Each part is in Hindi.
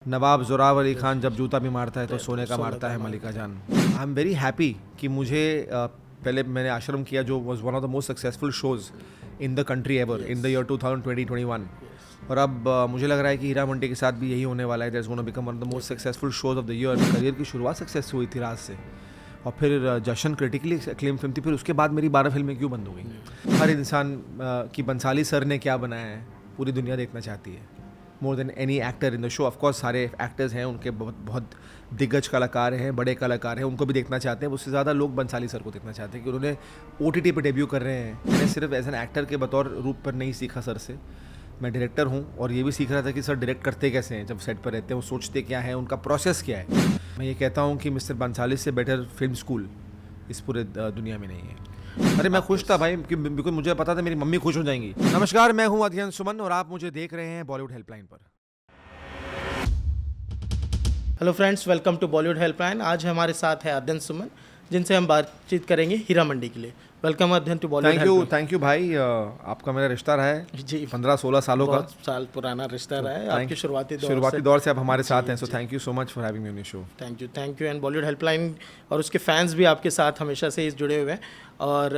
नवाब ज़ोरावर अली खान जब जूता भी मारता है तो सोने का मारता है मलिका जान। आई एम वेरी हैप्पी कि मुझे पहले मैंने आश्रम किया जो was one of the most successful shows in the country ever in the year 2020-21। और अब मुझे लग रहा है कि हीरा मंडी के साथ भी यही होने वाला है। That's gonna become one of the most successful shows of the year. Career की शुरुआत सक्सेस हुई थी राज से, और फिर जशन क्रिटिकली एक्लेम फिल्म थी। फिर उसके बाद मेरी 12 फिल्में क्यों बंद हो गई? हर इंसान की बंसाली सर ने क्या बनाया है पूरी दुनिया देखना चाहती है, more than any actor in the show. Of course सारे एक्टर्स हैं, उनके बहुत बहुत दिग्गज कलाकार हैं, बड़े कलाकार हैं, उनको भी देखना चाहते हैं। उससे ज़्यादा लोग बंसाली सर को देखना चाहते हैं कि उन्होंने OTT पे डेब्यू कर रहे हैं। मैंने सिर्फ एज एन एक्टर के बतौर रूप पर नहीं सीखा सर से, मैं डायरेक्टर हूँ और ये भी सीख रहा था कि सर डायरेक्ट करते कैसे हैं, जब सेट पर रहते हैं वो सोचते क्या है, उनका प्रोसेस क्या है। मैं ये कहता हूँ कि मिस्टर बंसाली से बेटर फिल्म स्कूल इस पूरे दुनिया में नहीं है। अरे मैं खुश था भाई, बिल्कुल मुझे पता था मेरी मम्मी खुश हो जाएंगी। नमस्कार, मैं हूँ अध्ययन सुमन और आप मुझे देख रहे हैं बॉलीवुड हेल्पलाइन पर। Hello friends, welcome to Bollywood helpline. आज हमारे साथ है अध्ययन सुमन, जिनसे हम बातचीत करेंगे हीरा मंडी के लिए। वेलकम अध्ययन टू बॉलीवुड। थैंक यू भाई। आपका मेरा रिश्ता रहा है जी 15-16 सालों का। बहुत साल पुराना रिश्ता रहा है आपके शुरुआती दौर से आप हमारे साथ हैं। So thank you so much for having me on your show. Thank you and Bollywood helpline और उसके फैंस भी आपके साथ हमेशा से जुड़े हुए हैं। और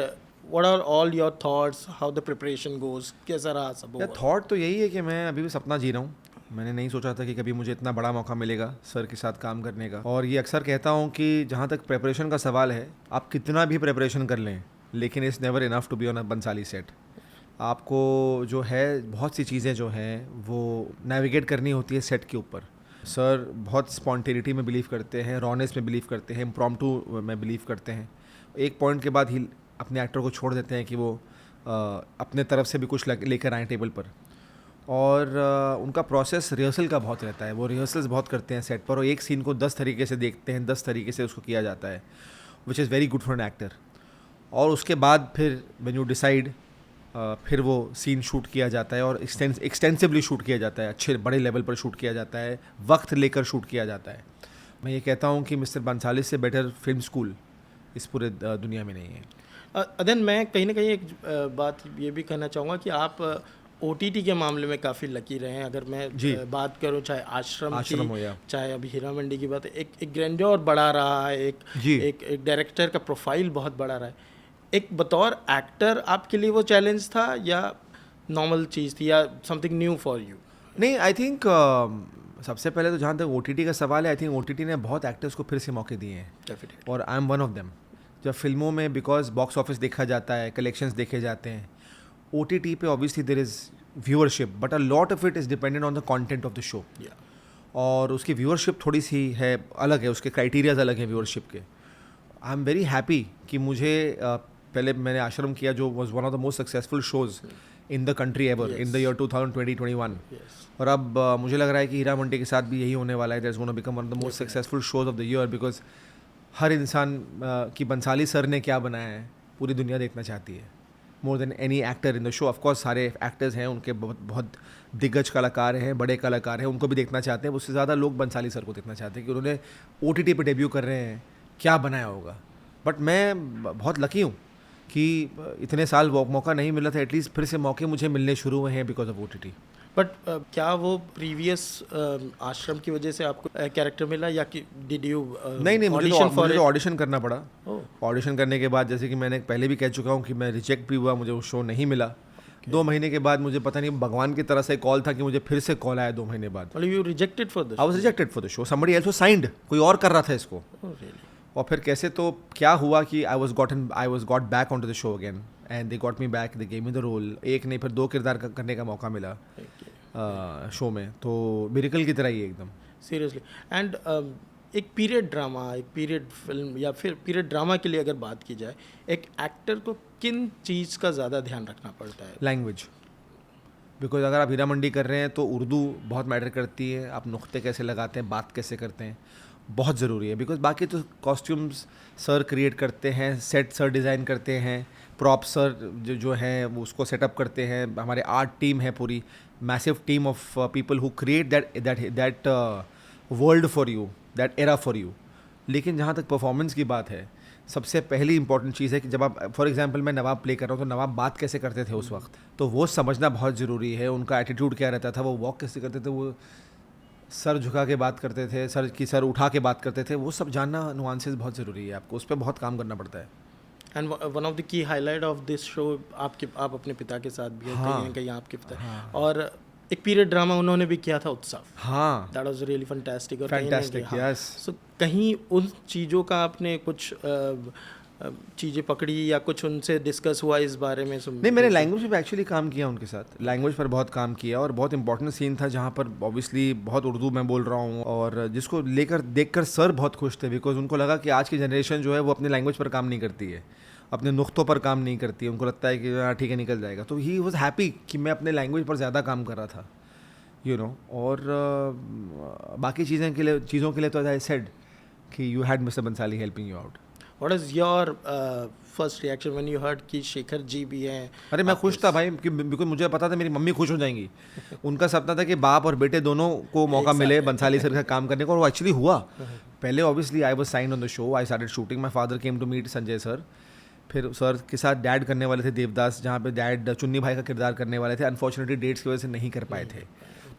what are all your thoughts, how the preparation goes, कैसा रहा सब? थॉट तो यही है कि मैं अभी भी सपना जी रहा हूँ। मैंने नहीं सोचा था कि कभी मुझे इतना बड़ा मौका मिलेगा सर के साथ काम करने का। और ये अक्सर कहता हूँ कि जहाँ तक प्रिपरेशन का सवाल है, आप कितना भी प्रिपरेशन कर लें, लेकिन it's never enough to be on a Bhansali set. आपको जो है बहुत सी चीज़ें जो हैं वो नेविगेट करनी होती है सेट के ऊपर। सर बहुत स्पॉन्टेनिटी में बिलीव करते हैं, रॉनेस में बिलीव करते हैं, इम्प्रॉम्प्टू में बिलीव करते हैं। एक पॉइंट के बाद ही अपने एक्टर को छोड़ देते हैं कि वो अपने तरफ से भी कुछ लेकर आएँ टेबल पर। और उनका प्रोसेस रिहर्सल का बहुत रहता है। वो रिहर्सल्स बहुत करते हैं सेट पर, और एक सीन को 10 तरीके से देखते हैं, 10 तरीके से उसको किया जाता है, which is very good for an actor. और उसके बाद फिर व्हेन यू डिसाइड, फिर वो सीन शूट किया जाता है और एक्सटेंसिवली शूट किया जाता है, अच्छे बड़े लेवल पर शूट किया जाता है, वक्त लेकर शूट किया जाता है। मैं ये कहता हूँ कि मिस्टर बंसाली से बेटर फिल्म स्कूल इस पूरे दुनिया में नहीं है। अदन, मैं कहीं ना कहीं एक बात ये भी कहना चाहूँगा कि आप OTT के मामले में काफ़ी लकी रहे हैं। अगर मैं बात करूं, चाहे आश्रम हो या चाहे अभी हीरा मंडी की बात, एक ग्रैंडियर बढ़ा रहा है, एक डायरेक्टर का प्रोफाइल बहुत बड़ा रहा है। एक बतौर एक्टर आपके लिए वो चैलेंज था या नॉर्मल चीज़ थी या समथिंग न्यू फॉर यू? नहीं, आई थिंक सबसे पहले तो जहाँ तक OTT का सवाल है, आई थिंक OTT ने बहुत एक्टर्स को फिर से मौके दिए हैं, और I am one of them. जब फिल्मों में बिकॉज बॉक्स ऑफिस देखा जाता है, कलेक्शंस देखे जाते हैं, OTT पे obviously there is viewership, but a lot of it is dependent on the content of the show. और उसकी व्यूअरशिप थोड़ी सी है अलग है, उसके क्राइटेरियाज अलग हैं व्यूअरशिप के। आई एम वेरी हैप्पी कि मुझे पहले मैंने आश्रम किया जो was one of the most successful shows in the country ever in the year 2020-21। और अब मुझे लग रहा है कि हीरा मंडी के साथ भी यही होने वाला है। That's gonna become one of the most successful shows of the year, because हर इंसान की बंसाली सर ने क्या बनाया है पूरी दुनिया देखना चाहती है, more than any actor in the show. Of course सारे एक्टर्स हैं, उनके बहुत बहुत दिग्गज कलाकार हैं, बड़े कलाकार हैं, उनको भी देखना चाहते हैं। उससे ज़्यादा लोग बंसाली सर को देखना चाहते हैं कि उन्होंने OTT पे डेब्यू कर रहे हैं, क्या बनाया होगा। बट मैं बहुत लकी हूँ कि इतने साल मौका नहीं मिला था, एटलीस्ट फिर से मौके मुझे मिलने शुरू हुए हैं बिकॉज ऑफ OTT। बट क्या वो प्रीवियस आश्रम की वजह से आपको कैरेक्टर मिला या कि डिड यू? नहीं, मुझे तो ऑडिशन करना पड़ा। ऑडिशन करने के बाद, जैसे कि मैंने पहले भी कह चुका हूँ कि मैं रिजेक्ट भी हुआ, मुझे वो शो नहीं मिला। 2 महीने के बाद मुझे पता नहीं भगवान की तरह से कॉल था कि मुझे फिर से कॉल आया 2 महीने बाद। You rejected for this? I was rejected for the show, somebody else was signed, कोई और कर रहा था इसको। और फिर कैसे तो क्या हुआ कि I was got back on to the show again, and they got me back, they gave me the role. एक नहीं फिर 2 किरदार करने का मौका मिला शो में, तो मिरेकल की तरह ही एकदम सीरियसली। एंड एक पीरियड ड्रामा, एक पीरियड फिल्म या फिर पीरियड ड्रामा के लिए अगर बात की जाए, एक एक्टर को किन चीज़ का ज़्यादा ध्यान रखना पड़ता है? लैंग्वेज। बिकॉज अगर आप हीरा मंडी कर रहे हैं तो उर्दू बहुत मैटर करती है, आप नुक्ते कैसे लगाते हैं, बात कैसे करते हैं, बहुत ज़रूरी है। बिकॉज बाकी तो कॉस्ट्यूम्स सर क्रिएट करते हैं, सेट सर डिज़ाइन करते हैं, प्रॉप सर जो हैं वो उसको सेटअप करते हैं, हमारे आर्ट टीम है पूरी, massive team of people who create that world for you, that era for you. लेकिन जहाँ तक परफॉर्मेंस की बात है, सबसे पहली इंपॉर्टेंट चीज़ है कि जब आप, फॉर एग्जांपल मैं नवाब प्ले कर रहा हूँ, तो नवाब बात कैसे करते थे उस वक्त, तो वो समझना बहुत ज़रूरी है। उनका एटीट्यूड क्या रहता था, वो वॉक कैसे करते थे, वो सर झुका के बात करते थे, सर उठा के बात करते थे, वो सब जानना नुआंसेस बहुत ज़रूरी है, आपको उस पर बहुत काम करना पड़ता है। And one of the key highlight of this show आप अपने पिता के साथ भी हैं, कहीं ना कहीं आपके पिता, और एक पीरियड ड्रामा उन्होंने भी किया था, उत्सव। हाँ, दैट वाज रियली फैंटास्टिक। और फैंटास्टिक, यस। सो कहीं उन चीज़ों का आपने कुछ चीज़ें पकड़ी या कुछ उनसे डिस्कस हुआ इस बारे में? नहीं, मैंने लैंग्वेज पे एक्चुअली काम किया उनके साथ, लैंग्वेज पर बहुत काम किया, और बहुत इंपॉर्टेंट सीन था जहाँ पर ऑब्वियसली बहुत उर्दू मैं बोल रहा हूँ, और जिसको लेकर देखकर सर बहुत खुश थे, बिकॉज उनको लगा कि आज की जनरेशन जो है वो अपनी लैंग्वेज पर काम नहीं करती है, अपने नुक्तों पर काम नहीं करती है, उनको लगता है कि हाँ ठीक है निकल जाएगा। तो ही वॉज हैप्पी कि मैं अपने लैंग्वेज पर ज़्यादा काम कर रहा था, यू नो। और बाकी चीज़ों के लिए तो आई सेड कि you had mister Bhansali helping you out. What is your first reaction when you heard कि शेखर जी भी हैं? अरे मैं खुश था भाई, कि बिल्कुल मुझे पता था मेरी मम्मी खुश हो जाएंगी। उनका सपना था कि बाप और बेटे दोनों को मौका मिले बंसाली सर का काम करने को, और वो एक्चुअली हुआ। पहले obviously I was signed on the show, I started shooting, my father came to meet Sanjay sir, फिर सर के साथ डैड करने वाले थे देवदास, जहाँ पे डैड चुन्नी भाई का किरदार करने वाले थे, अनफॉर्चुनेटली डेट्स की वजह से नहीं कर पाए थे।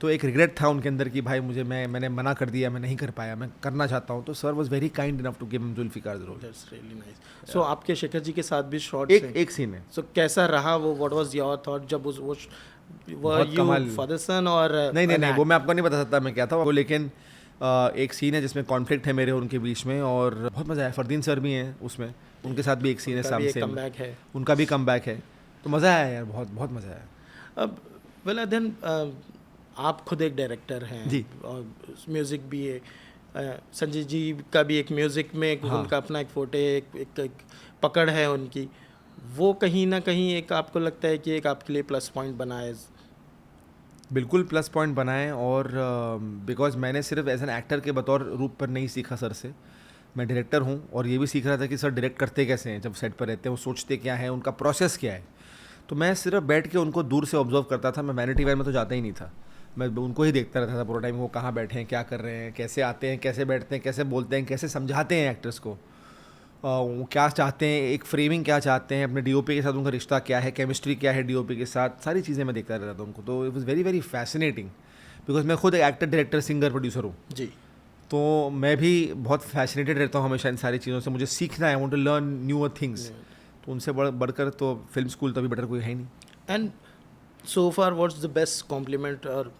तो एक रिग्रेट था उनके अंदर कि भाई मैंने मना कर दिया, मैं नहीं कर पाया, मैं करना चाहता हूँ। तो sir was very kind enough to give him Zulfikar role. That's really nice. So आपके शेखर जी के साथ भी शॉट एक सीन है। सो कैसा रहा वो? व्हाट वाज योर थॉट जब वो फादर सन? और नहीं वो मैं आपको नहीं बता सकता मैं क्या था वो, लेकिन एक सीन है जिसमें कॉन्फ्लिक्ट है मेरे और उनके बीच में, और बहुत मज़ा आया। फरदीन सर भी हैं उसमें, उनके साथ भी एक सीन है, उनका भी कम बैक है, तो मज़ा आया यार, बहुत बहुत मज़ा आया। अब वेल देन आप खुद एक डायरेक्टर हैं जी, और म्यूज़िक भी है, संजय जी का भी एक म्यूज़िक में उनका अपना एक फोटे, एक पकड़ है उनकी, वो कहीं ना कहीं एक आपको लगता है कि एक आपके लिए प्लस पॉइंट बनाए? बिल्कुल प्लस पॉइंट बनाए, और बिकॉज मैंने सिर्फ एज एन एक्टर के बतौर रूप पर नहीं सीखा सर से, मैं डायरेक्टर हूँ, और ये भी सीख रहा था कि सर डायरेक्ट करते कैसे हैं, जब सेट पर रहते हैं वो सोचते क्या है, उनका प्रोसेस क्या है। तो मैं सिर्फ बैठ के उनको दूर से ऑब्जर्व करता था, मैं वैनिटी वैन में तो जाता ही नहीं था, मैं उनको ही देखता रहता था पूरा टाइम, वो कहाँ बैठे हैं, क्या कर रहे हैं, कैसे आते हैं, कैसे बैठते हैं, कैसे बोलते हैं, कैसे समझाते हैं एक्टर्स को, वो क्या चाहते हैं, एक फ्रेमिंग क्या चाहते हैं, अपने डीओपी के साथ उनका रिश्ता क्या है, केमिस्ट्री क्या है डीओपी के साथ, सारी चीज़ें मैं देखता रहता था उनको। तो it was very very fascinating, because मैं खुद एक एक्टर, डायरेक्टर, सिंगर, प्रोड्यूसर हूँ जी, तो मैं भी बहुत फैसिनेटेड रहता हूँ हमेशा इन सारी चीज़ों से, मुझे सीखना है, I want to learn newer things. तो उनसे बढ़कर तो फिल्म स्कूल तो अभी बेटर कोई है ही नहीं। And so far what's the best compliment? और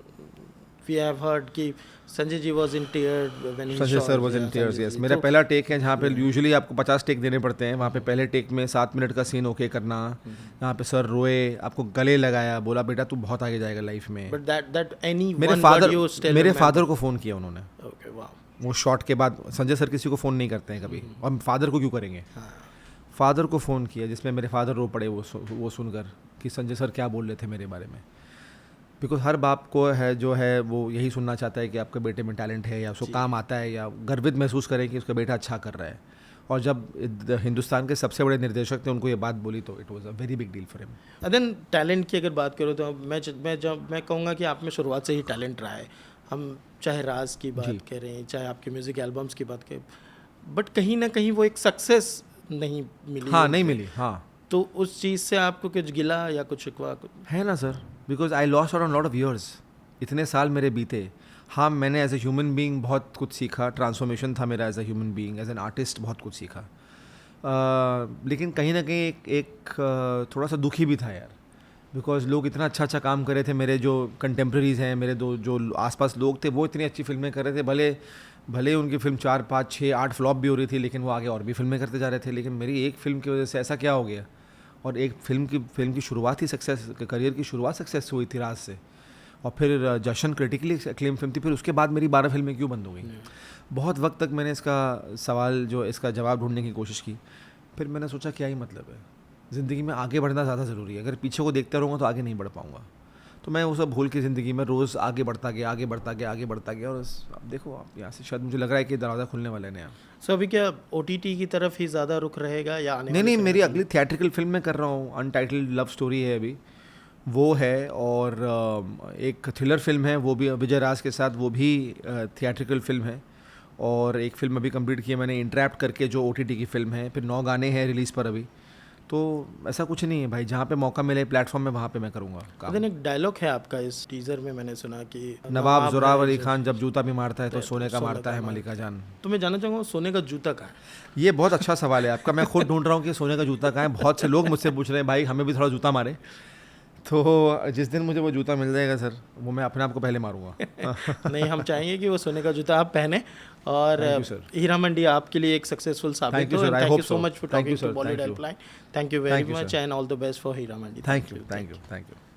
वी हैव हर्ड कि Sanjay ji was in tears when he Sanjay sir was in tears, yes. मेरा पहला टेक है जहाँ पे यूजुअली आपको 50 टेक देने पड़ते हैं, वहाँ पे पहले टेक में 7 मिनट का सीन ओके करना, यहाँ पे सर रोए, आपको गले लगाया, बोला बेटा तू बहुत आगे जाएगा लाइफ में। बट दैट एनी मेरे फादर को फ़ोन किया उन्होंने, ओके वाह, वो शॉट के बाद। संजय सर किसी को फ़ोन नहीं करते हैं कभी, और फादर को क्यों करेंगे। फादर को फ़ोन किया जिसमें मेरे फादर रो पड़े वो सुनकर कि संजय सर क्या बोल रहे थे मेरे बारे में। बिकॉज हर बाप को है जो है वो यही सुनना चाहता है कि आपके बेटे में टैलेंट है, या उसको काम आता है, या गर्वित महसूस करें कि उसका बेटा अच्छा कर रहा है। और जब हिंदुस्तान के सबसे बड़े निर्देशक थे उनको ये बात बोली, तो it was a very big deal for him. Then talent की अगर बात करो तो मैं कहूँगा कि आप में शुरुआत से ही टैलेंट रहा है। हम चाहे राज की बात करें, चाहे आपके म्यूज़िक एल्बम्स की बात करें, बट कहीं ना कहीं वो एक सक्सेस नहीं मिली। हाँ, नहीं मिली, हाँ। तो उस चीज़ से आपको कुछ गिला या कुछ शिकवा है ना sir? Because I lost out on lot of years, इतने साल मेरे बीते। हाँ, मैंने एज ए ह्यूमन बीइंग बहुत कुछ सीखा, ट्रांसफॉर्मेशन था मेरा as a human being, as an artist बहुत कुछ सीखा, लेकिन कहीं ना कहीं एक थोड़ा सा दुखी भी था यार, बिकॉज लोग इतना अच्छा अच्छा काम कर रहे थे, मेरे जो कंटेम्प्रेरीज हैं, मेरे जो आसपास लोग थे, वो इतनी अच्छी फिल्में कर रहे थे, भले उनकी फिल्म 4, 5, 6, 8 फ्लॉप भी हो रही थी, लेकिन वो आगे और भी फिल्में करते जा रहे थे। लेकिन मेरी एक फिल्म की वजह से ऐसा क्या हो गया, और एक फिल्म की शुरुआत ही सक्सेस, करियर की शुरुआत सक्सेस हुई थी राज से, और फिर जशन क्रिटिकली एक्लेम फिल्म थी, फिर उसके बाद मेरी 12 फिल्में क्यों बंद हो गई। बहुत वक्त तक मैंने इसका जवाब ढूंढने की कोशिश की, फिर मैंने सोचा क्या ही मतलब है, ज़िंदगी में आगे बढ़ना ज़्यादा ज़रूरी है, अगर पीछे को देखता रहूँगा तो आगे नहीं बढ़ पाऊँगा। तो मैं वो सब भूल के ज़िंदगी में रोज़ आगे बढ़ता गया, और अब देखो आप यहाँ से शायद मुझे लग रहा है कि दरवाज़ा खुलने वाला है नया। सो अभी क्या OTT की तरफ ही ज़्यादा रुख रहेगा या आने? नहीं, मेरी अगली थिएट्रिकल फिल्म मैं कर रहा हूँ, अनटाइटल्ड लव स्टोरी है अभी, वो है, और एक थ्रिलर फिल्म है, वो भी विजय राज के साथ, वो भी थिएट्रिकल फिल्म है, और एक फिल्म अभी कंप्लीट की है मैंने इंट्रैप्ट करके, जो OTT की फिल्म है, फिर 9 गाने हैं रिलीज़ पर अभी। तो ऐसा कुछ नहीं है भाई, जहाँ पे मौका मिले प्लेटफॉर्म में वहाँ पे मैं करूँगा काम। लेकिन एक डायलॉग है आपका इस टीजर में, मैंने सुना कि नवाब जोरावर अली खान जब जूता भी मारता है तो सोने का मारता है मलिका जान। तो मैं जानना चाहूँगा सोने का जूता कहाँ है? ये बहुत अच्छा सवाल है आपका, मैं खुद ढूंढ रहा हूँ कि सोने का जूता कहाँ है। बहुत से लोग मुझसे पूछ रहे हैं भाई हमें भी थोड़ा जूता मारे, तो जिस दिन मुझे वो जूता मिल जाएगा सर, वो मैं अपने आप को पहले मारूंगा। नहीं, हम चाहेंगे कि वो सोने का जूता आप पहने, और हीरा मंडी आपके लिए एक सक्सेसफुल साबित हो। Thank you so much for talking to Bollywood helpline. Thank you very much and all the best for Heera Mandi. Thank you.